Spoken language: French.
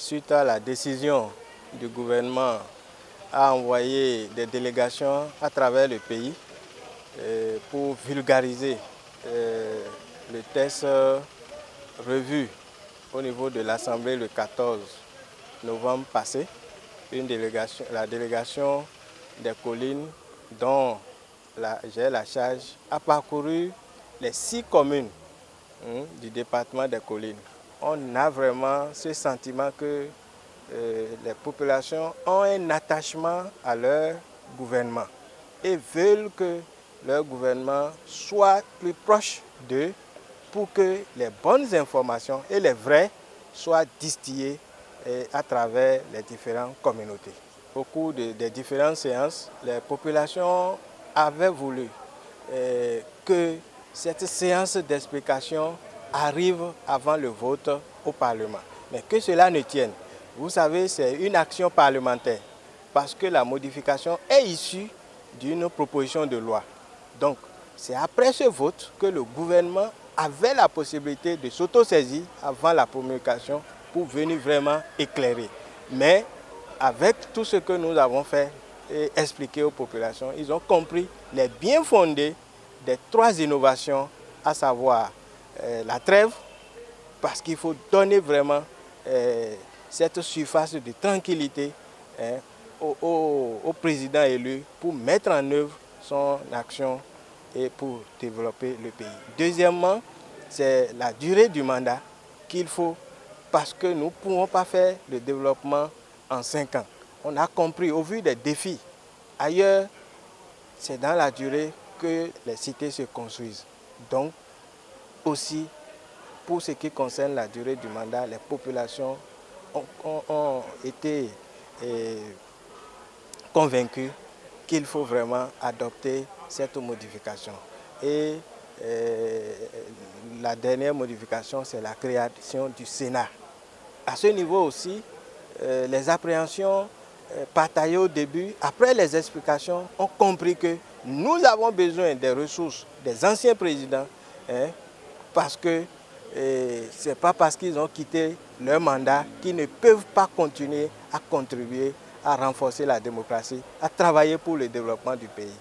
suite à la décision du gouvernement à envoyer des délégations à travers le pays pour vulgariser le texte revu au niveau de l'Assemblée le 14 novembre passé. La délégation des collines dont j'ai la charge a parcouru les 6 communes du département des collines. On a vraiment ce sentiment que les populations ont un attachement à leur gouvernement et veulent que leur gouvernement soit plus proche d'eux pour que les bonnes informations et les vraies soient distillées à travers les différentes communautés. Au cours des différentes séances, les populations avaient voulu que cette séance d'explication arrive avant le vote au Parlement. Mais que cela ne tienne. Vous savez, c'est une action parlementaire parce que la modification est issue d'une proposition de loi. Donc, c'est après ce vote que le gouvernement avait la possibilité de s'autosaisir avant la promulgation pour venir vraiment éclairer. Mais avec tout ce que nous avons fait et expliqué aux populations, ils ont compris les bien fondés des 3 innovations, à savoir la trêve, parce qu'il faut donner vraiment cette surface de tranquillité au président élu pour mettre en œuvre son action et pour développer le pays. Deuxièmement, c'est la durée du mandat qu'il faut parce que nous ne pouvons pas faire le développement en 5 ans. On a compris au vu des défis. Ailleurs, c'est dans la durée que les cités se construisent. Donc, aussi, pour ce qui concerne la durée du mandat, les populations ont été convaincues qu'il faut vraiment adopter cette modification. Et la dernière modification, c'est la création du Sénat. À ce niveau aussi, les appréhensions partagées au début, après les explications, ont compris que nous avons besoin des ressources des anciens présidents, parce que ce n'est pas parce qu'ils ont quitté leur mandat qu'ils ne peuvent pas continuer à contribuer à renforcer la démocratie, à travailler pour le développement du pays.